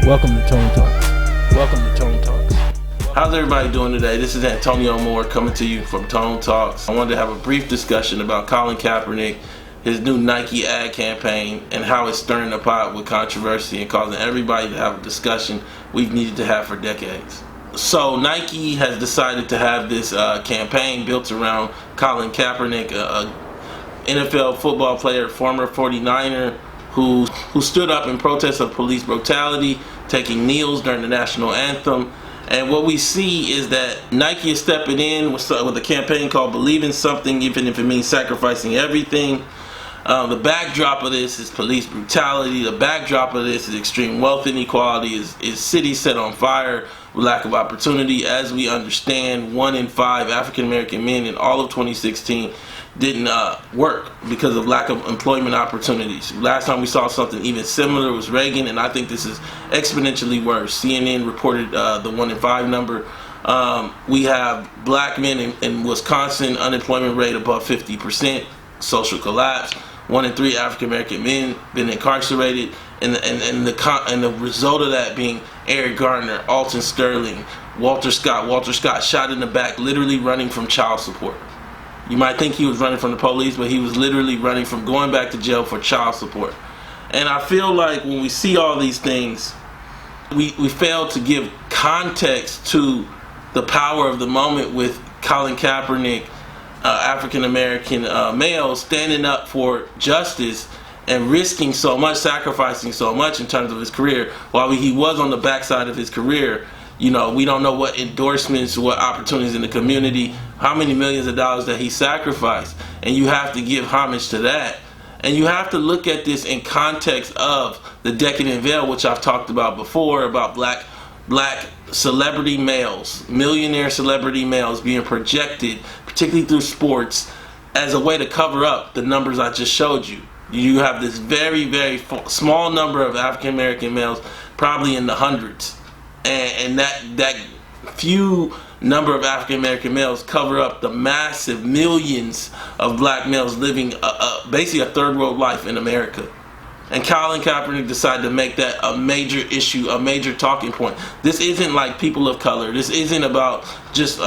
Welcome to Tone Talks. Welcome to Tone Talks. How's everybody doing today? This is Antonio Moore coming to you from Tone Talks. I wanted to have a brief discussion about Colin Kaepernick, his new Nike Ad campaign, and how it's stirring the pot with controversy and causing everybody to have a discussion we've needed to have for decades. So Nike has decided to have this campaign built around Colin Kaepernick, a NFL football player, former 49er, who stood up in protest of police brutality, taking kneels during the national anthem. And what we see is that Nike is stepping in with a campaign called Believe in Something, even if it means sacrificing everything. The backdrop of this is police brutality. The backdrop of this is extreme wealth inequality, is cities set on fire with lack of opportunity. As we understand, 1 in 5 African American men in all of 2016 didn't work because of lack of employment opportunities. Last time we saw something even similar was Reagan, and I think this is exponentially worse. CNN reported the 1 in 5 number. We have black men in Wisconsin, unemployment rate above 50%, social collapse. 1 in 3 African American men been incarcerated, and the result of that being Eric Garner, Alton Sterling, Walter Scott shot in the back, literally running from child support. You might think he was running from the police, but he was literally running from going back to jail for child support. And I feel like when we see all these things, we fail to give context to the power of the moment with Colin Kaepernick, African American male, standing up for justice and risking so much, sacrificing so much in terms of his career. While he was on the backside of his career, we don't know what endorsements, what opportunities in the community, how many millions of dollars that he sacrificed. And you have to give homage to that. And you have to look at this in context of the decadent veil, which I've talked about before, about black celebrity males, millionaire celebrity males being projected, particularly through sports, as a way to cover up the numbers I just showed you. You have this very, very small number of African American males, probably in the hundreds. And that few number of African American males cover up the massive millions of black males living basically a third world life in America. And Colin Kaepernick decided to make that a major issue, a major talking point. This isn't like people of color. This isn't about just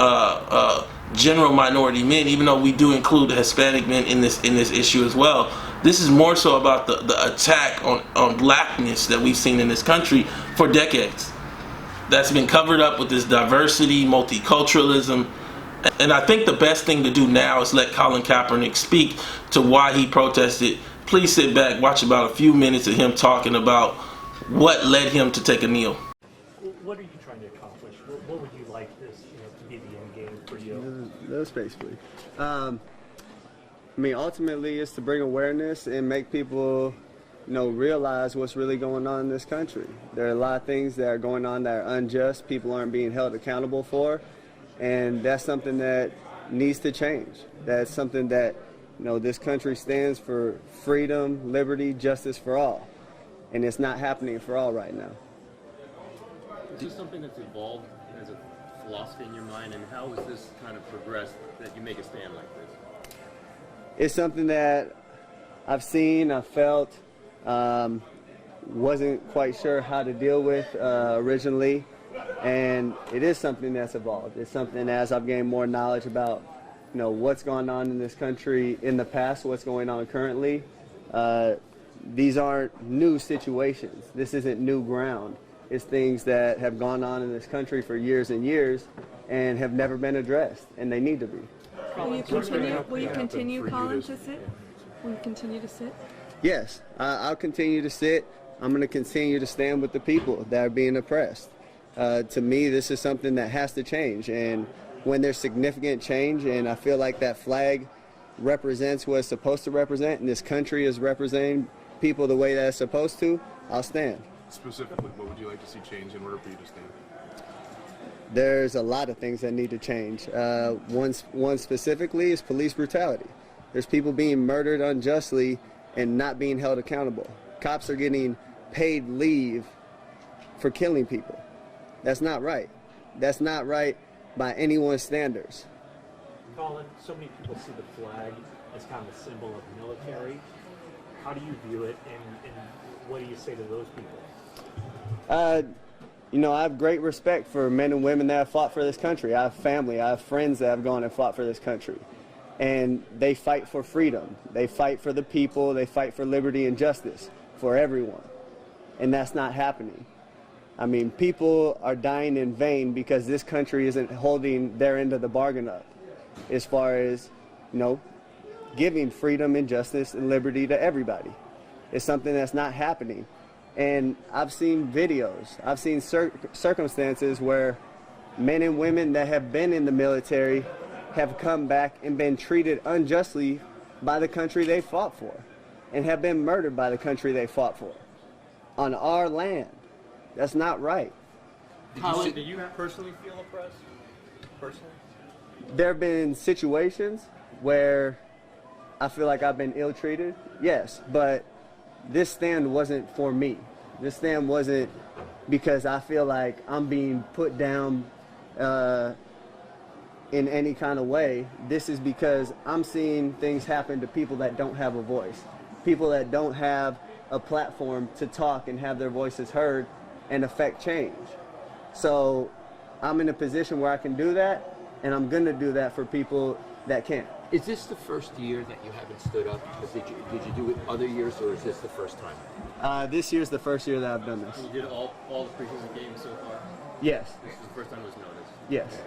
general minority men, even though we do include Hispanic men in this issue as well. This is more so about the attack on blackness that we've seen in this country for decades. That's been covered up with this diversity, multiculturalism. And I think the best thing to do now is let Colin Kaepernick speak to why he protested. Please sit back, watch about a few minutes of him talking about what led him to take a kneel. What are you trying to accomplish? What would you like this to be the end game for you? That's basically. Ultimately, it's to bring awareness and make people realize what's really going on in this country. There are a lot of things that are going on that are unjust, people aren't being held accountable for, and that's something that needs to change. That's something that, this country stands for: freedom, liberty, justice for all. And it's not happening for all right now. Is this something that's evolved as a philosophy in your mind, and how has this kind of progressed that you make a stand like this? It's something that I've seen, I've felt, wasn't quite sure how to deal with originally, and it is something that's evolved. It's something, as I've gained more knowledge about what's going on in this country in the past, what's going on currently. These aren't new situations. This isn't new ground. It's things that have gone on in this country for years and years and have never been addressed, and they need to be. Will you continue, Colin, to sit? Will you continue to sit? Yes, I'll continue to sit. I'm going to continue to stand with the people that are being oppressed. To me, this is something that has to change. And when there's significant change, and I feel like that flag represents what it's supposed to represent, and this country is representing people the way that it's supposed to, I'll stand. Specifically, what would you like to see change in order for you to stand? There's a lot of things that need to change. One specifically is police brutality. There's people being murdered unjustly and not being held accountable. Cops are getting paid leave for killing people. That's not right. That's not right by anyone's standards. Colin, so many people see the flag as kind of a symbol of military. How do you view it, and what do you say to those people? You know, I have great respect for men and women that have fought for this country. I have family, I have friends that have gone and fought for this country. And they fight for freedom. They fight for the people. They fight for liberty and justice for everyone. And that's not happening. I mean, people are dying in vain because this country isn't holding their end of the bargain up as far as, you know, giving freedom and justice and liberty to everybody. It's something that's not happening. And I've seen videos, I've seen circumstances where men and women that have been in the military have come back and been treated unjustly by the country they fought for and have been murdered by the country they fought for on our land. That's not right. Colin, do you personally feel oppressed? Personally? There have been situations where I feel like I've been ill-treated, yes, but this stand wasn't for me. This stand wasn't because I feel like I'm being put down in any kind of way. This is because I'm seeing things happen to people that don't have a voice, people that don't have a platform to talk and have their voices heard and affect change. So I'm in a position where I can do that, and I'm going to do that for people that can't. Is this the first year that you haven't stood up? Did you do it other years, or is this the first time? This year's the first year that I've done this. You did all the preseason games so far? Yes. This is the first time it was noticed? Yes.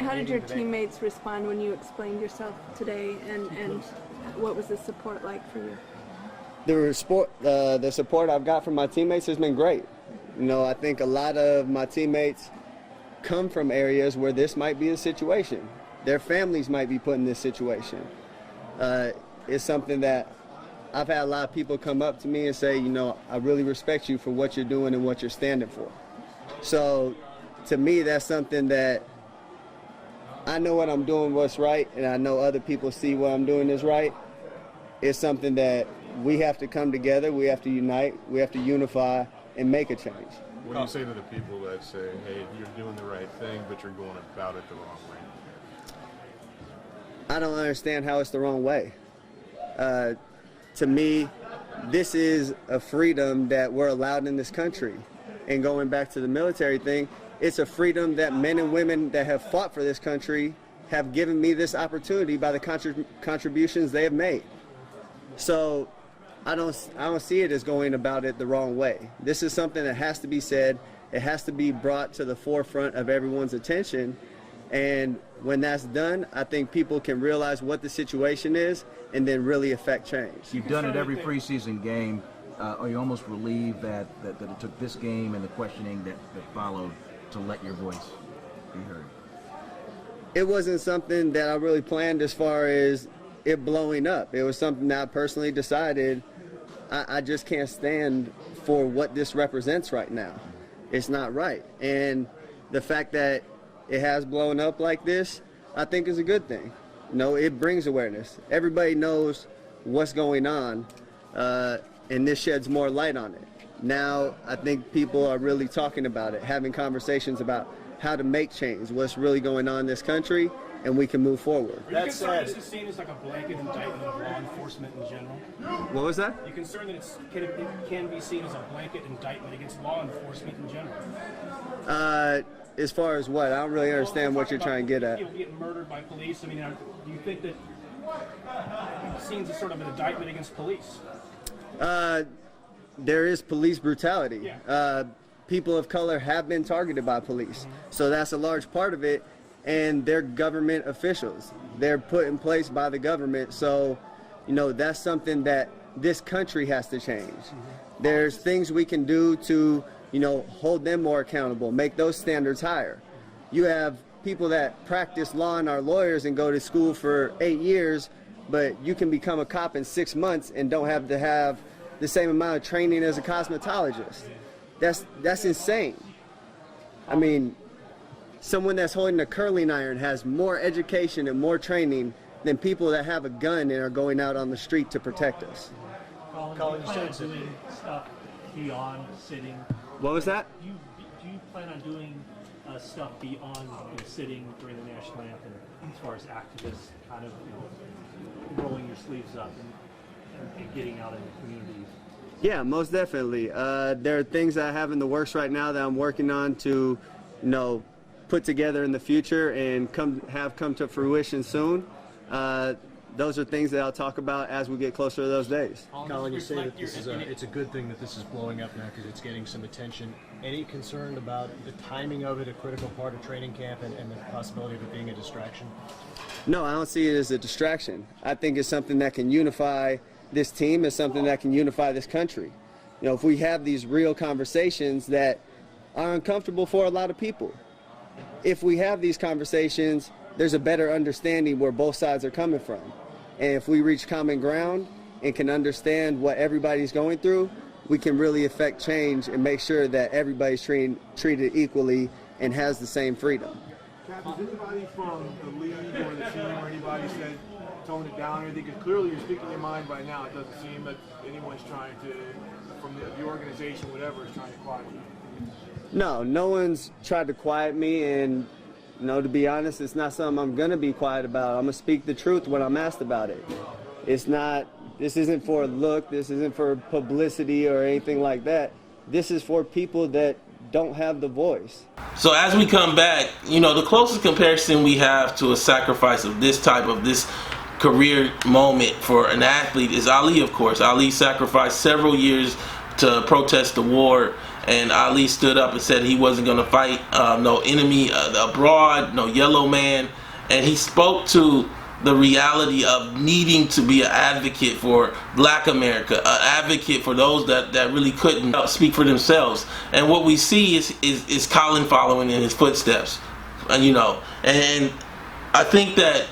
How did your teammates respond when you explained yourself today, and what was the support like for you? The support I've got from my teammates has been great. You know, I think a lot of my teammates come from areas where this might be a situation. Their families might be put in this situation. It's something that I've had a lot of people come up to me and say, you know, I really respect you for what you're doing and what you're standing for. So to me, that's something that I know what I'm doing what's right, and I know other people see what I'm doing is right. It's something that we have to come together, we have to unite, we have to unify and make a change. What do you say to the people that say, hey, you're doing the right thing, but you're going about it the wrong way? I don't understand how it's the wrong way. To me, this is a freedom that we're allowed in this country. And going back to the military thing, it's a freedom that men and women that have fought for this country have given me this opportunity by the contributions they have made. So I don't see it as going about it the wrong way. This is something that has to be said. It has to be brought to the forefront of everyone's attention. And when that's done, I think people can realize what the situation is and then really affect change. You've done it every preseason game. Are you almost relieved that it took this game and the questioning that followed to let your voice be heard? It wasn't something that I really planned as far as it blowing up. It was something that I personally decided I just can't stand for what this represents right now. It's not right. And the fact that it has blown up like this, I think is a good thing. You know, it brings awareness. Everybody knows what's going on, and this sheds more light on it. Now, I think people are really talking about it, having conversations about how to make change, what's really going on in this country, and we can move forward. Are you concerned this is seen as like a blanket indictment of law enforcement in general? What was that? Are you concerned that it can be seen as a blanket indictment against law enforcement in general? As far as what? I don't really understand what you're trying to get at. People getting murdered by police. I mean, do you think that it's seen as sort of an indictment against police? There is police brutality. Yeah. People of color have been targeted by police. So that's a large part of it. And they're government officials. They're put in place by the government. So, you know, that's something that this country has to change. There's things we can do to, you know, hold them more accountable, make those standards higher. You have people that practice law and are lawyers and go to school for 8 years, but you can become a cop in 6 months and don't have to have the same amount of training as a cosmetologist. That's insane. I mean, someone that's holding a curling iron has more education and more training than people that have a gun and are going out on the street to protect us. Colin, you said doing stuff beyond sitting. What was that? Do you plan on doing stuff beyond sitting during the national anthem, as far as activists, kind of rolling your sleeves up and getting out in the community Yeah, most definitely. There are things that I have in the works right now that I'm working on to, put together in the future and come to fruition soon. Those are things that I'll talk about as we get closer to those days. Colin, you say that it's a good thing that this is blowing up now because it's getting some attention. Any concern about the timing of it, a critical part of training camp, and the possibility of it being a distraction? No, I don't see it as a distraction. I think it's something that can unify this team. It's something that can unify this country. If we have these real conversations that are uncomfortable for a lot of people, if we have these conversations, there's a better understanding where both sides are coming from. And if we reach common ground and can understand what everybody's going through, we can really affect change and make sure that everybody's treated equally and has the same freedom. Cap, has anybody from the league or the team or anybody said tone it down or anything? Because clearly you're speaking your mind right now. It doesn't seem that anyone's trying to, from the organization, whatever, is trying to quiet you. No one's tried to quiet me, and to be honest, it's not something I'm gonna be quiet about. I'm gonna speak the truth when I'm asked about it. This isn't for a look, this isn't for publicity or anything like that. This is for people that don't have the voice. So as we come back, the closest comparison we have to a sacrifice of this type of this career moment for an athlete is Ali, of course. Ali sacrificed several years to protest the war, and Ali stood up and said he wasn't going to fight no enemy abroad, no yellow man, and he spoke to the reality of needing to be an advocate for Black America, an advocate for those that really couldn't speak for themselves. And what we see is Colin following in his footsteps, and I think that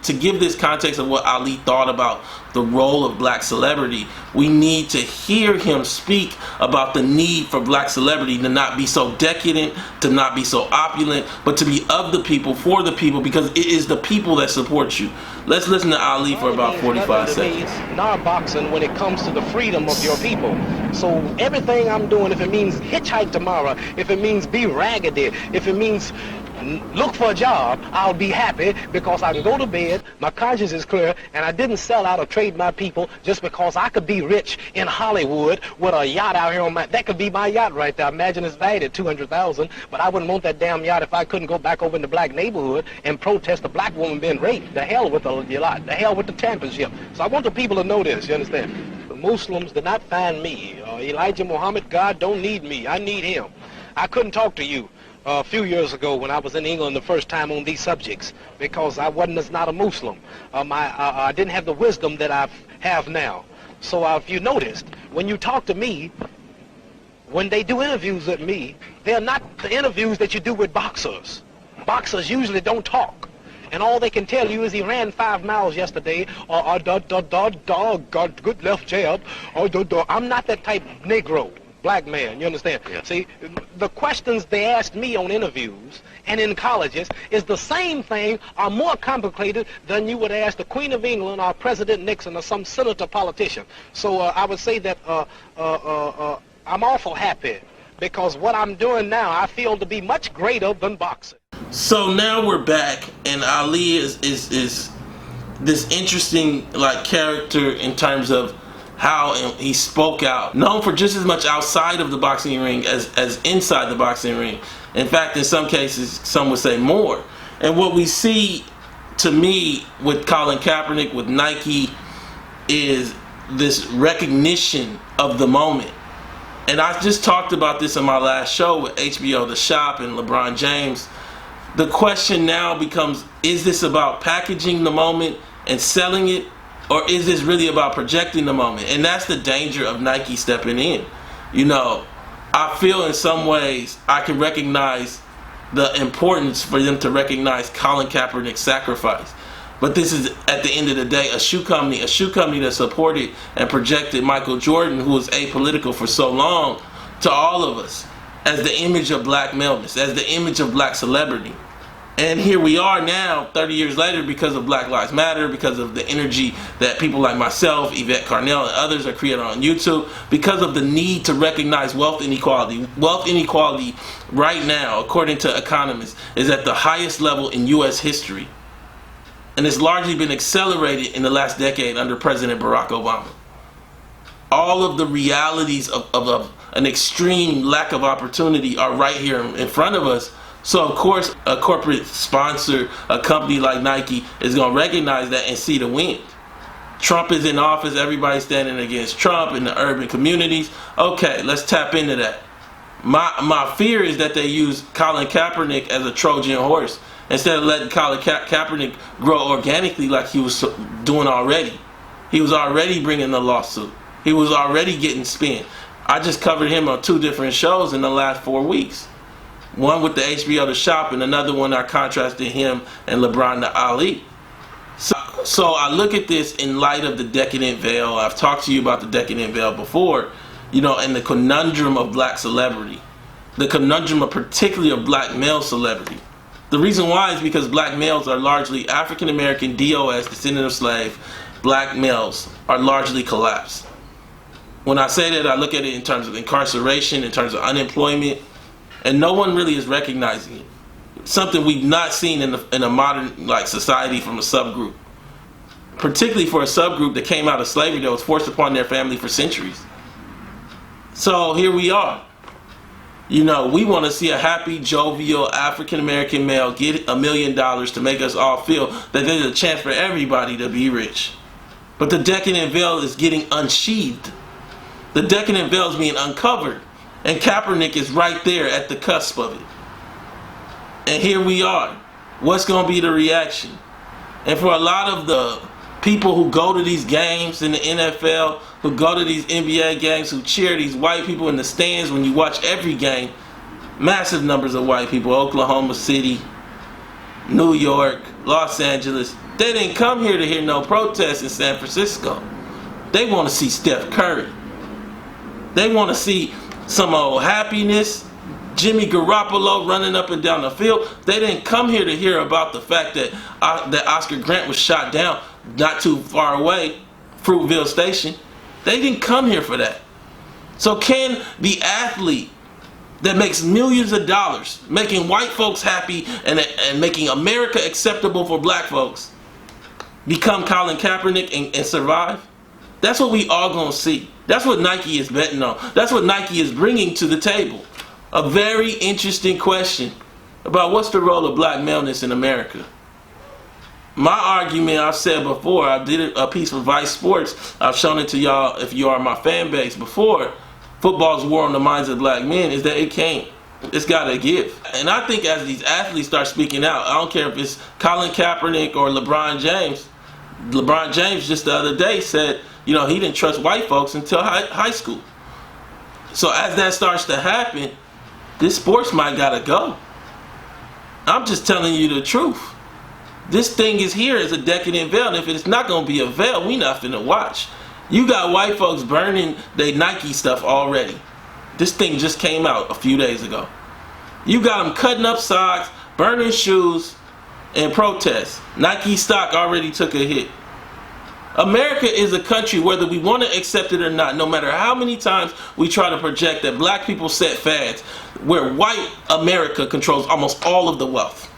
to give this context of what Ali thought about the role of Black celebrity, we need to hear him speak about the need for Black celebrity to not be so decadent, to not be so opulent, but to be of the people, for the people, because it is the people that support you. Let's listen to Ali for about 45 seconds. Non-boxing when it comes to the freedom of your people. So everything I'm doing, if it means hitchhike tomorrow, if it means be raggedy, if it means look for a job, I'll be happy because I can go to bed, my conscience is clear, and I didn't sell out or trade my people just because I could be rich in Hollywood with a yacht out here on that could be my yacht right there. Imagine it's valued at $200,000, but I wouldn't want that damn yacht if I couldn't go back over in the Black neighborhood and protest a Black woman being raped. The hell with the yacht, the hell with the championship. So I want the people to know this, you understand? The Muslims did not find me. Elijah Muhammad, God don't need me, I need him. I couldn't talk to you a few years ago when I was in England the first time on these subjects because I wasn't not a Muslim. I didn't have the wisdom that I have now. So if you noticed, when you talk to me, when they do interviews with me, they're not the interviews that you do with boxers. Boxers usually don't talk. And all they can tell you is he ran 5 miles yesterday, or got good left jab, I'm not that type of Negro. Black man, you understand? Yeah. See, the questions they asked me on interviews and in colleges is the same thing or more complicated than you would ask the Queen of England or President Nixon or some senator politician. So I would say that I'm awful happy because what I'm doing now I feel to be much greater than boxing. So now we're back, and Ali is this interesting character in terms of how he spoke out, known for just as much outside of the boxing ring as inside the boxing ring. In fact, in some cases, some would say more. And what we see, to me, with Colin Kaepernick, with Nike, is this recognition of the moment. And I just talked about this in my last show with HBO The Shop and LeBron James. The question now becomes, is this about packaging the moment and selling it? Or is this really about projecting the moment? And that's the danger of Nike stepping in. I feel in some ways I can recognize the importance for them to recognize Colin Kaepernick's sacrifice. But this is, at the end of the day, a shoe company that supported and projected Michael Jordan, who was apolitical for so long, to all of us as the image of Black maleness, as the image of Black celebrity. And here we are now, 30 years later, because of Black Lives Matter, because of the energy that people like myself, Yvette Carnell, and others are creating on YouTube, because of the need to recognize wealth inequality. Wealth inequality right now, according to economists, is at the highest level in U.S. history. And it's largely been accelerated in the last decade under President Barack Obama. all of the realities of an extreme lack of opportunity are right here in front of us. So of course, a corporate sponsor, a company like Nike, is going to recognize that and see the wind. Trump is in office, everybody's standing against Trump in the urban communities. Okay, let's tap into that. My fear is that they use Colin Kaepernick as a Trojan horse instead of letting Colin Kaepernick grow organically like he was doing already. He was already bringing the lawsuit. He was already getting spin. I just covered him on 2 different shows in the last 4 weeks. One with the HBO The Shop, and another one I contrasted him and LeBron to Ali. So I look at this in light of the decadent veil. I've talked to you about the decadent veil before, and the conundrum of black celebrity. The conundrum of particularly of black male celebrity. The reason why is because black males are largely African American, DOS, descendant of slave. Black males are largely collapsed. When I say that, I look at it in terms of incarceration, in terms of unemployment, and no one really is recognizing it. Something we've not seen in a modern society from a subgroup, particularly for a subgroup that came out of slavery that was forced upon their family for centuries. So here we are. We want to see a happy, jovial African American male get $1 million to make us all feel that there's a chance for everybody to be rich. But the decadent veil is getting unsheathed. The decadent veil is being uncovered, and Kaepernick is right there at the cusp of it. And here we are. What's going to be the reaction? And for a lot of the people who go to these games in the NFL, who go to these NBA games, who cheer these white people in the stands when you watch every game, massive numbers of white people, Oklahoma City, New York, Los Angeles, they didn't come here to hear no protests in San Francisco. They want to see Steph Curry. They want to see some old happiness, Jimmy Garoppolo running up and down the field. They didn't come here to hear about the fact that Oscar Grant was shot down not too far away, Fruitville Station. They didn't come here for that. So can the athlete that makes millions of dollars, making white folks happy and making America acceptable for black folks, become Colin Kaepernick and survive? That's what we all gonna see. That's what Nike is betting on. That's what Nike is bringing to the table. A very interesting question about what's the role of black maleness in America. My argument, I've said before, I did a piece for Vice Sports. I've shown it to y'all if you are my fan base before. Football's war on the minds of black men is that it can't. It's got to give. And I think as these athletes start speaking out, I don't care if it's Colin Kaepernick or LeBron James. LeBron James just the other day said, he didn't trust white folks until high school. So as that starts to happen, this sports might gotta go. I'm just telling you the truth. This thing is here as a decadent veil, and if it's not gonna be a veil, we not finna watch. You got white folks burning their Nike stuff already. This thing just came out a few days ago. You got them cutting up socks, burning shoes, and protests. Nike stock already took a hit. America is a country, whether we want to accept it or not, no matter how many times we try to project that black people set fads, where white America controls almost all of the wealth.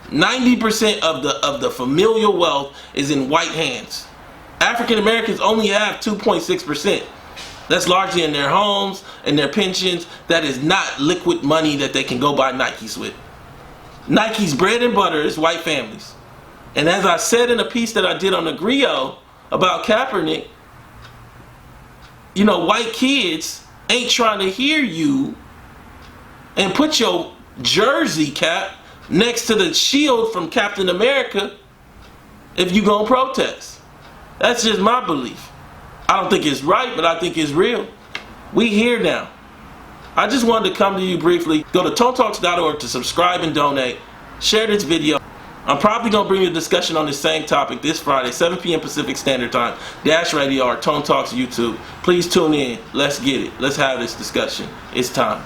90% of the familial wealth is in white hands. African Americans only have 2.6%. That's largely in their homes and their pensions. That is not liquid money that they can go buy Nikes with. Nike's bread and butter is white families. And as I said in a piece that I did on the Griot about Kaepernick, white kids ain't trying to hear you and put your jersey cap next to the shield from Captain America if you gonna protest. That's just my belief. I don't think it's right, but I think it's real. We here now. I just wanted to come to you briefly. Go to tonetalks.org to subscribe and donate. Share this video. I'm probably going to bring you a discussion on this same topic this Friday, 7 p.m. Pacific Standard Time, Dash Radio or Tone Talks YouTube. Please tune in. Let's get it. Let's have this discussion. It's time.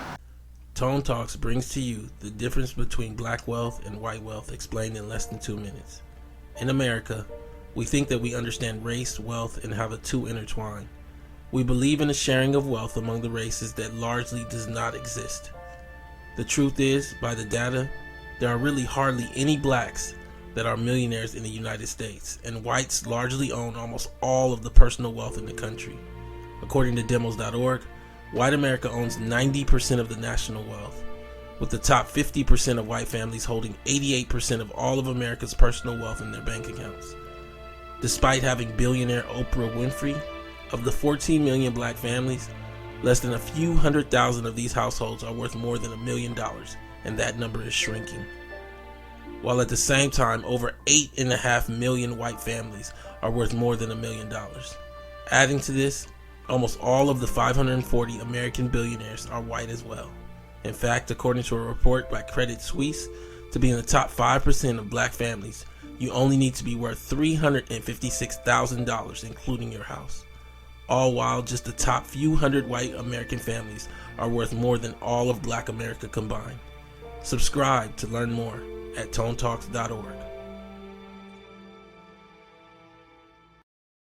Tone Talks brings to you the difference between black wealth and white wealth explained in less than 2 minutes. In America, we think that we understand race, wealth, and how the two intertwine. We believe in a sharing of wealth among the races that largely does not exist. The truth is, by the data, there are really hardly any blacks that are millionaires in the United States, and whites largely own almost all of the personal wealth in the country. According to demos.org, white America owns 90% of the national wealth, with the top 50% of white families holding 88% of all of America's personal wealth in their bank accounts. Despite having billionaire Oprah Winfrey, of the 14 million black families, less than a few 100,000 of these households are worth more than $1 million, and that number is shrinking. While at the same time, over 8.5 million white families are worth more than $1 million. Adding to this, almost all of the 540 American billionaires are white as well. In fact, according to a report by Credit Suisse, to be in the top 5% of black families, you only need to be worth $356,000, including your house. All while just the top few hundred white American families are worth more than all of black America combined. Subscribe to learn more at tonetalks.org.